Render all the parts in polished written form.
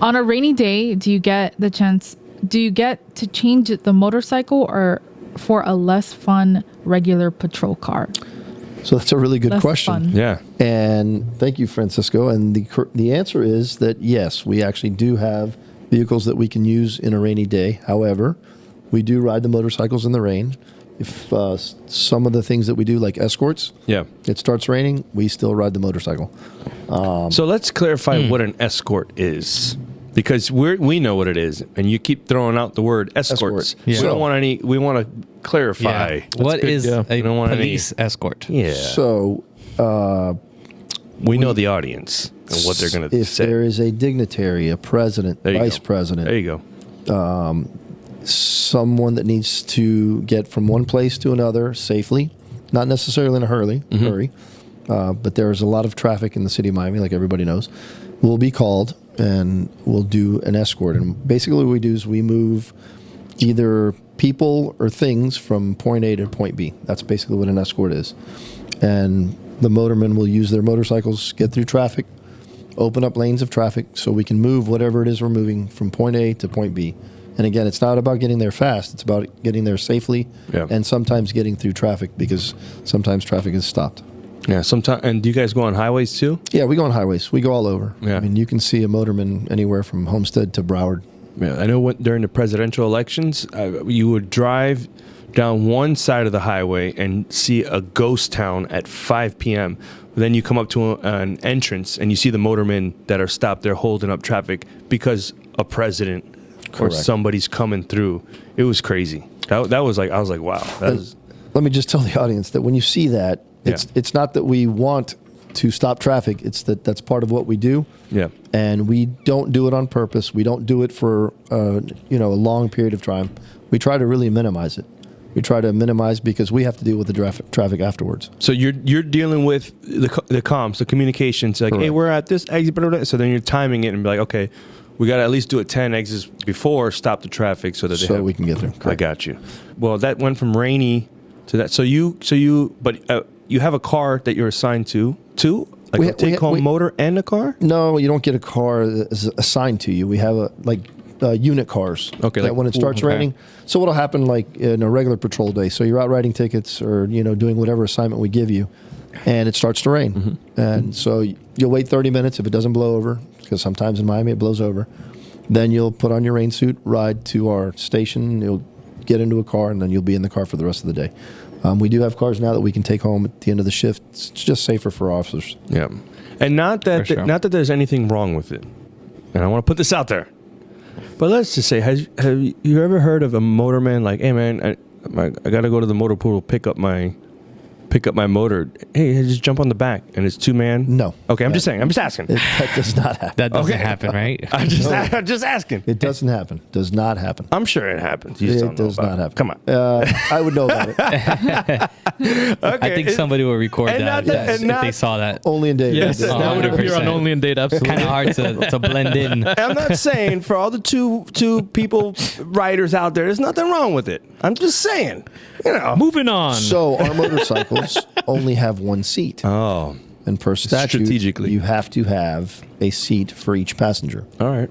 On a rainy day, do you get to change the motorcycle or for a less fun regular patrol car? So that's a really good question. Fun. Yeah. And thank you, Francisco. And the answer is that yes, we actually do have vehicles that we can use in a rainy day. However, we do ride the motorcycles in the rain. If some of the things that we do, like escorts, it starts raining, we still ride the motorcycle. So let's clarify what an escort is, because we know what it is, and you keep throwing out the word escorts. Escort. Yeah. We don't want any. We want to clarify. Yeah. What is a don't want police escort? Yeah. So we know the audience and what they're going to if say. there is a dignitary, a president, vice president, There you go. someone that needs to get from one place to another safely, not necessarily in a hurry, but there is a lot of traffic in the city of Miami, like everybody knows, will be called and we'll do an escort. And basically what we do is we move either people or things from point A to point B. That's basically what an escort is. And the motormen will use their motorcycles, get through traffic, open up lanes of traffic so we can move whatever it is we're moving from point A to point B. And again, it's not about getting there fast. It's about getting there safely and sometimes getting through traffic because sometimes traffic is stopped. Yeah, sometimes. And do you guys go on highways too? Yeah, we go on highways. We go all over. Yeah. I mean, you can see a motorman anywhere from Homestead to Broward. Yeah, I know during the presidential elections, you would drive down one side of the highway and see a ghost town at 5 p.m. Then you come up to an entrance and you see the motormen that are stopped there holding up traffic because a president or somebody's coming through. It was crazy. That was like, I was like, wow. Let me just tell the audience that when you see that, it's not that we want to stop traffic. It's that's part of what we do. Yeah. And we don't do it on purpose. We don't do it for a long period of time. We try to really minimize it. We try to minimize because we have to deal with the traffic afterwards. So you're dealing with the comms, the communications, like, hey, we're at this exit. So then you're timing it and be like, okay, we got to at least do it 10 exits before, stop the traffic so that we can get there. Correct. I got you. Well, that went from rainy to that. So you have a car that you're assigned to, like a take-home motor and a car? No, you don't get a car that's assigned to you. We have unit cars. Okay. That when it starts raining. So what'll happen like in a regular patrol day? So you're out writing tickets or doing whatever assignment we give you, and it starts to rain, and so you'll wait 30 minutes if it doesn't blow over, because sometimes in Miami it blows over. Then you'll put on your rain suit, ride to our station. You'll get into a car, and then you'll be in the car for the rest of the day. We do have cars now that we can take home at the end of the shift. It's just safer for officers. Yeah, and not that there's anything wrong with it. And I want to put this out there, but let's just say, have you ever heard of a motorman like, hey man, I got to go to the motor pool pick up my motor. Hey, just jump on the back, and it's 2-man. No. Okay, I'm just asking. That does not happen. That doesn't happen, right? I'm just asking. It doesn't happen. Does not happen. I'm sure it happens. You just It don't know does about not it. happen. Come on. I would know about it. I think somebody will record that if they saw that. Only in data. Yes, that would appear on 100%. Only in Data. Absolutely. Kind of hard to blend in. I'm not saying for all the two people riders out there, there's nothing wrong with it. I'm just saying, Moving on. So our motorcycles only have one seat. Oh, and per statute, strategically, you have to have a seat for each passenger. All right.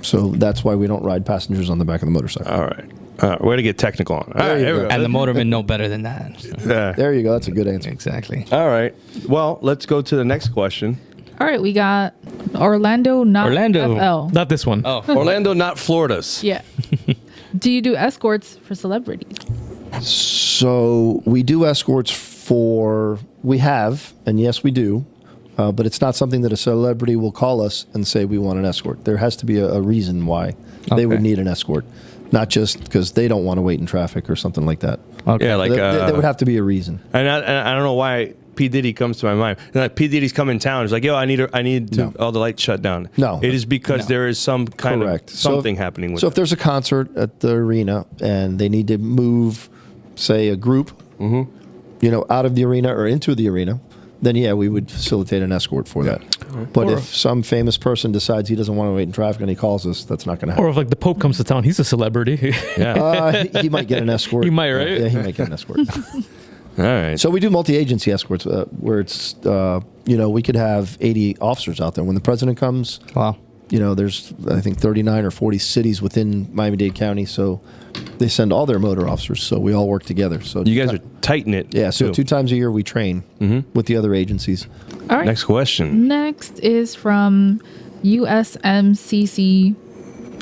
So that's why we don't ride passengers on the back of the motorcycle. All right. Way to get technical on. All right, you go. And the motormen know better than that. So. There you go. That's a good answer. Exactly. All right. Well, let's go to the next question. All right, we got Orlando, not FL. Not this one. Oh, Orlando, not Florida's. Yeah. Do you do escorts for celebrities? So we do escorts we have, and yes, we do, but it's not something that a celebrity will call us and say we want an escort. There has to be a reason why they would need an escort, not just because they don't want to wait in traffic or something like that. okay. Yeah, like There would have to be a reason. And I don't know why P. Diddy comes to my mind. Like P. Diddy's come in town. He's like, yo, I need all the lights shut down. No. It is because there is some kind of something happening with So if there's a concert at the arena and they need to move, say, a group, out of the arena or into the arena, then we would facilitate an escort for that. But if some famous person decides he doesn't want to wait in traffic and he calls us, that's not going to happen. Or if the Pope comes to town, he's a celebrity. He might get an escort. He might, right? Yeah, he might get an escort. All right. So we do multi-agency escorts where it's, we could have 80 officers out there. When the president comes, Wow. there's, I think, 39 or 40 cities within Miami-Dade County, so they send all their motor officers, so we all work together. So You guys are tight-knit. yeah, so too. 2 times a year we train with the other agencies. All right. Next question. Next is from USMCC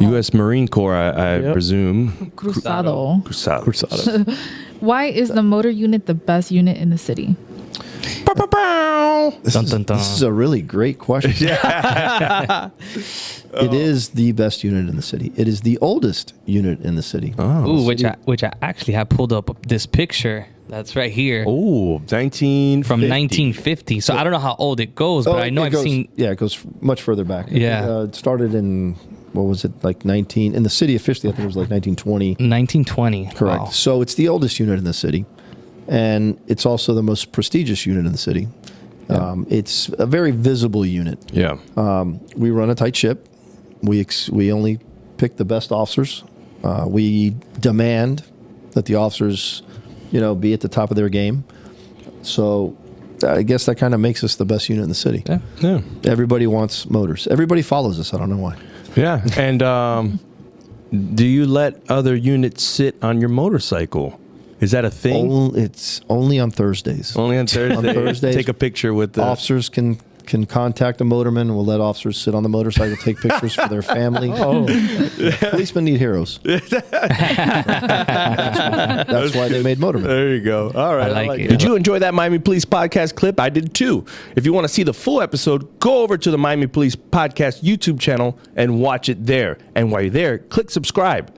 U.S. Marine Corps, I Yep. presume. Cruzado. Cruzado. Why is the motor unit the best unit in the city? This is a really great question. It is the best unit in the city. It is the oldest unit in the city. Ooh, which I actually have pulled up this picture. That's right here. Oh, 1950. From 1950. So I don't know how old it goes, but I know I've seen. Yeah, it goes much further back. Yeah. It started in, what was it, like 19, in the city officially, I think it was like 1920. 1920. Correct. Wow. So it's the oldest unit in the city, and it's also the most prestigious unit in the city. It's a very visible unit. Yeah. We run a tight ship. We only pick the best officers. We demand that the officers, be at the top of their game. So I guess that kind of makes us the best unit in the city. Yeah. Yeah. Everybody wants motors. Everybody follows us. I don't know why. Yeah. And do you let other units sit on your motorcycle? Is that a thing? It's only on Thursdays. Only on Thursday. On Thursdays, Take a picture with the officers can contact a motorman. We'll let officers sit on the motorcycle, take pictures for their family. Policemen need heroes. That's why they made motormen. There you go. All right. I like it. Did you enjoy that Miami Police podcast clip? I did too. If you want to see the full episode, go over to the Miami Police podcast YouTube channel and watch it there. And while you're there, click subscribe.